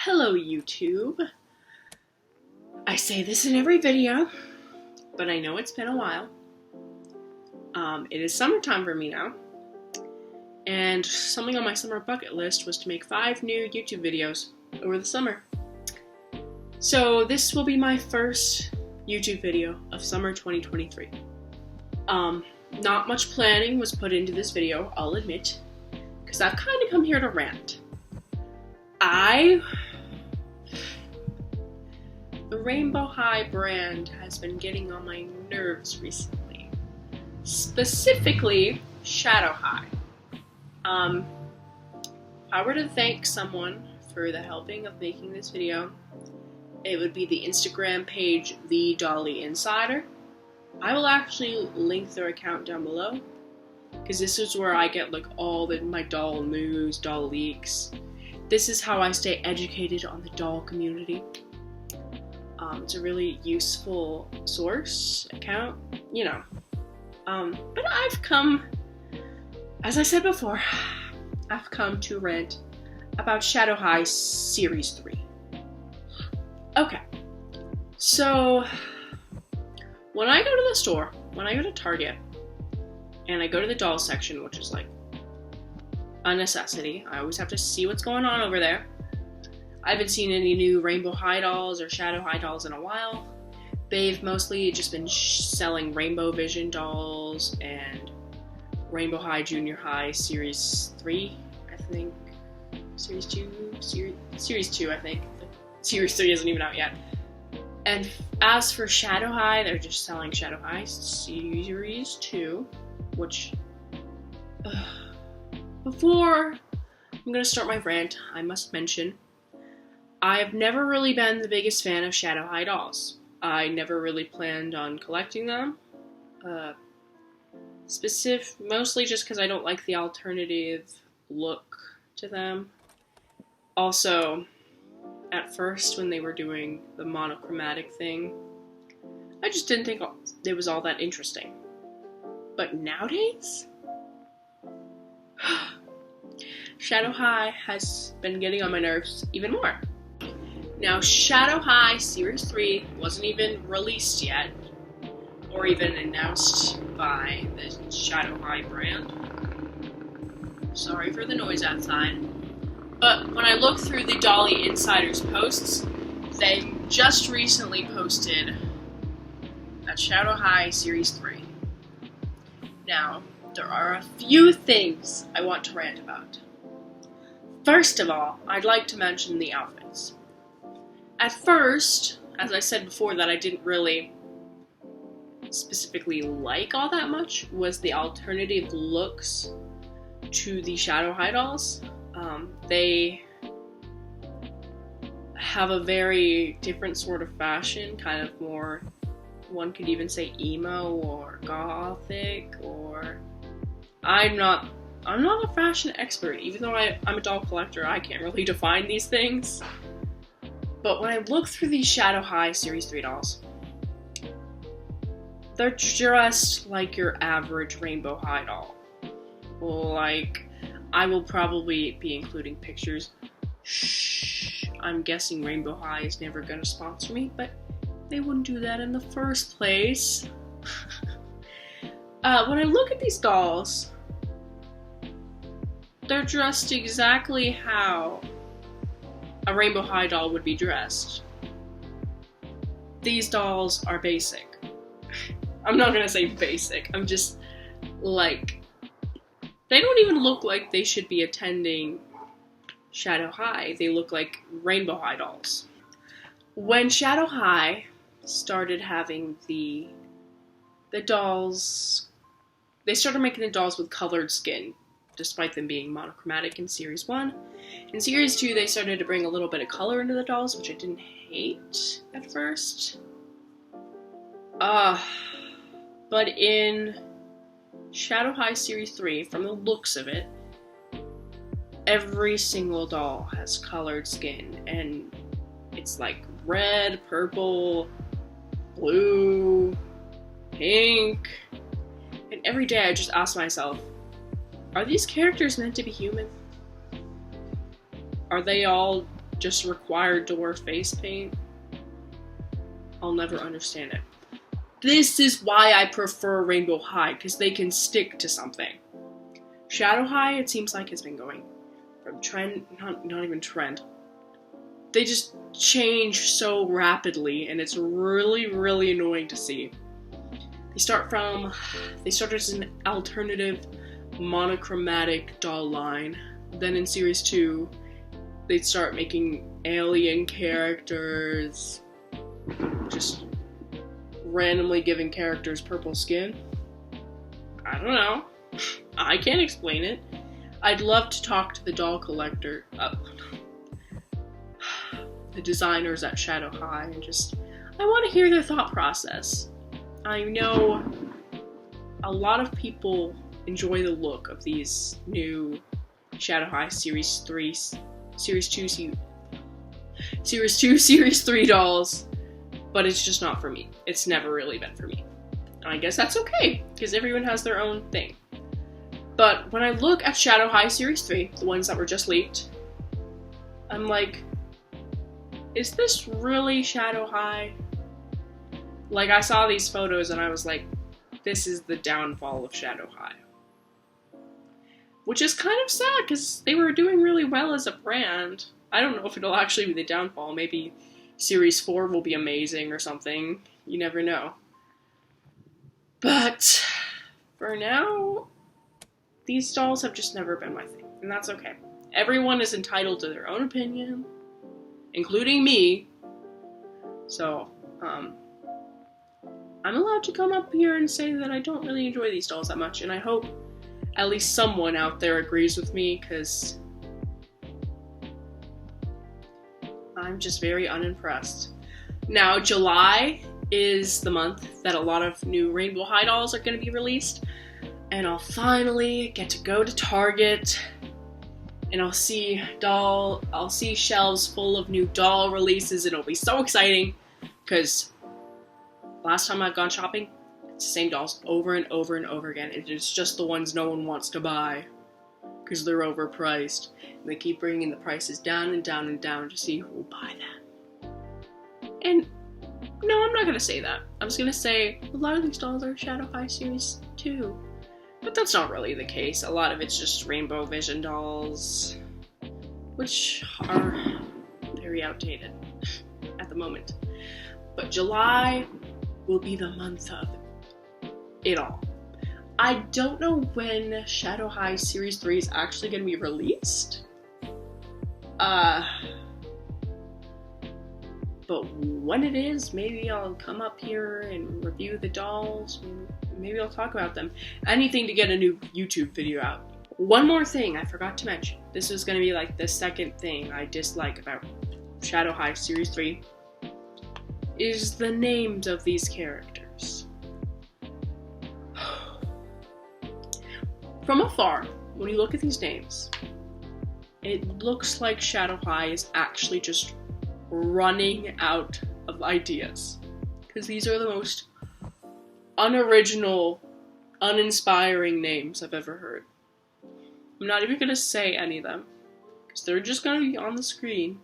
Hello YouTube. I say this in every video, but I know it's been a while. It is summertime for me now, and something on my summer bucket list was to make 5 new YouTube videos over the summer. So this will be my first YouTube video of summer 2023. Not much planning was put into this video, I'll admit, because I've kind of come here to rant. The Rainbow High brand has been getting on my nerves recently. Specifically, Shadow High. If I were to thank someone for the helping of making this video, it would be the Instagram page, The Dolly Insider. I will actually link their account down below, because this is where I get like all my doll news, doll leaks. This is how I stay educated on the doll community. It's a really useful source account, you know. But I've come, as I said before, I've come to rant about Shadow High Series 3. Okay, so when I go to the store, when I go to Target, and I go to the doll section, which is like a necessity, I always have to see what's going on over there. I haven't seen any new Rainbow High dolls or Shadow High dolls in a while. They've mostly just been selling Rainbow Vision dolls and Rainbow High Junior High Series 3, I think. Series 2, I think. Series 3 isn't even out yet. And as for Shadow High, they're just selling Shadow High Series 2, which... Before I'm gonna start my rant, I must mention I have never really been the biggest fan of Shadow High dolls. I never really planned on collecting them. Mostly just because I don't like the alternative look to them. Also, at first when they were doing the monochromatic thing, I just didn't think it was all that interesting. But nowadays, Shadow High has been getting on my nerves even more. Now, Shadow High Series 3 wasn't even released yet, or even announced by the Shadow High brand. Sorry for the noise outside. But when I look through the Dolly Insider's posts, they just recently posted that Shadow High Series 3. Now, there are a few things I want to rant about. First of all, I'd like to mention the outfits. At first, as I said before, that I didn't really specifically like all that much was the alternative looks to the Shadow High dolls. They have a very different sort of fashion, kind of more, one could even say emo or gothic, or I'm not a fashion expert. Even though I'm a doll collector, I can't really define these things. But when I look through these Shadow High Series 3 dolls, they're dressed like your average Rainbow High doll. Like, I will probably be including pictures. Shh, I'm guessing Rainbow High is never gonna sponsor me, but they wouldn't do that in the first place. When I look at these dolls, they're dressed exactly how a Rainbow High doll would be dressed. These dolls are basic. I'm not gonna say basic, I'm just like, they don't even look like they should be attending Shadow High. They look like Rainbow High dolls. When Shadow High started having the dolls, they started making the dolls with colored skin, despite them being monochromatic in Series 1. In Series 2, they started to bring a little bit of color into the dolls, which I didn't hate at first. But in Shadow High Series 3, from the looks of it, every single doll has colored skin, and it's like red, purple, blue, pink, and every day I just ask myself, are these characters meant to be human? Are they all just required to wear face paint. I'll never understand it. This is why I prefer Rainbow High, because they can stick to something. Shadow High, it seems like, has been going from trend, not even trend. They just change so rapidly, and it's really, really annoying to see. They start as an alternative monochromatic doll line. Then in Series 2, they'd start making alien characters, just randomly giving characters purple skin. I don't know. I can't explain it. I'd love to talk to the doll collector, the designers at Shadow High, and I want to hear their thought process. I know a lot of people enjoy the look of these new Shadow High Series 2, Series 3 dolls, but it's just not for me. It's never really been for me. And I guess that's okay, because everyone has their own thing. But when I look at Shadow High Series 3, the ones that were just leaked, I'm like, is this really Shadow High? Like, I saw these photos and I was like, this is the downfall of Shadow High. Which is kind of sad, because they were doing really well as a brand. I don't know if it'll actually be the downfall. Maybe Series 4 will be amazing or something. You never know. But for now, these dolls have just never been my thing. And that's okay. Everyone is entitled to their own opinion, including me. So, I'm allowed to come up here and say that I don't really enjoy these dolls that much, and I hope at least someone out there agrees with me, because I'm just very unimpressed. Now, July is the month that a lot of new Rainbow High dolls are going to be released, and I'll finally get to go to Target, and I'll see shelves full of new doll releases, and it'll be so exciting, because last time I've gone shopping, it's the same dolls over and over and over again. It's just the ones no one wants to buy because they're overpriced. And they keep bringing the prices down and down and down to see who will buy them. And no, I'm not going to say that. I'm just going to say a lot of these dolls are Shadow High Series 2. But that's not really the case. A lot of it's just Rainbow Vision dolls, which are very outdated at the moment. But July will be the month of it all. I don't know when Shadow High Series 3 is actually going to be released. But when it is, maybe I'll come up here and review the dolls. Maybe I'll talk about them. Anything to get a new YouTube video out. One more thing I forgot to mention. This is going to be like the second thing I dislike about Shadow High Series 3. Is the names of these characters. From afar, when you look at these names, it looks like Shadow High is actually just running out of ideas. Because these are the most unoriginal, uninspiring names I've ever heard. I'm not even going to say any of them, because they're just going to be on the screen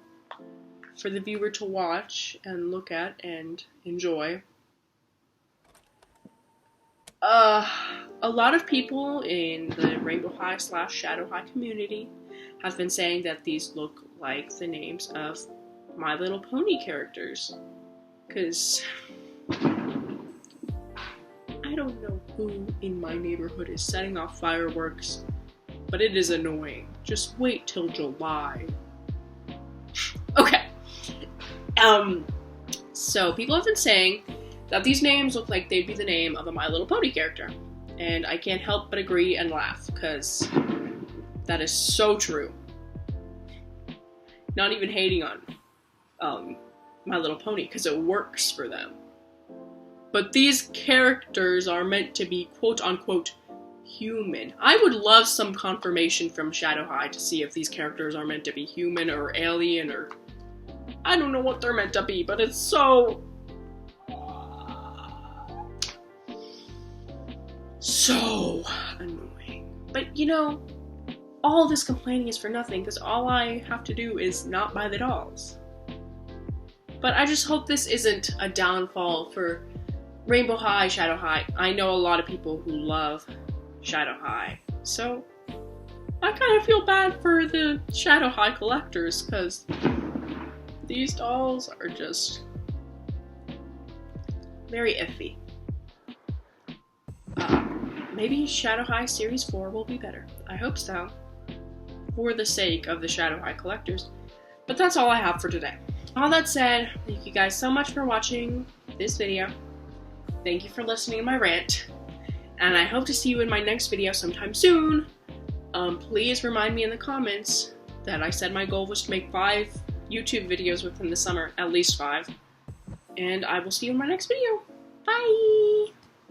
for the viewer to watch and look at and enjoy. A lot of people in the Rainbow High / Shadow High community have been saying that these look like the names of My Little Pony characters. Because I don't know who in my neighborhood is setting off fireworks, but it is annoying. Just wait till July. Okay. So people have been saying that these names look like they'd be the name of a My Little Pony character. And I can't help but agree and laugh, because that is so true. Not even hating on My Little Pony, because it works for them. But these characters are meant to be quote-unquote human. I would love some confirmation from Shadow High to see if these characters are meant to be human or alien or... I don't know what they're meant to be, but it's so annoying. But you know, all this complaining is for nothing, because all I have to do is not buy the dolls. But I just hope this isn't a downfall for Rainbow High, Shadow High. I know a lot of people who love Shadow High, so I kind of feel bad for the Shadow High collectors, because these dolls are just very iffy. Maybe Shadow High Series 4 will be better. I hope so, for the sake of the Shadow High collectors. But that's all I have for today. All that said, thank you guys so much for watching this video. Thank you for listening to my rant. And I hope to see you in my next video sometime soon. Please remind me in the comments that I said my goal was to make 5 YouTube videos within the summer, at least 5. And I will see you in my next video. Bye!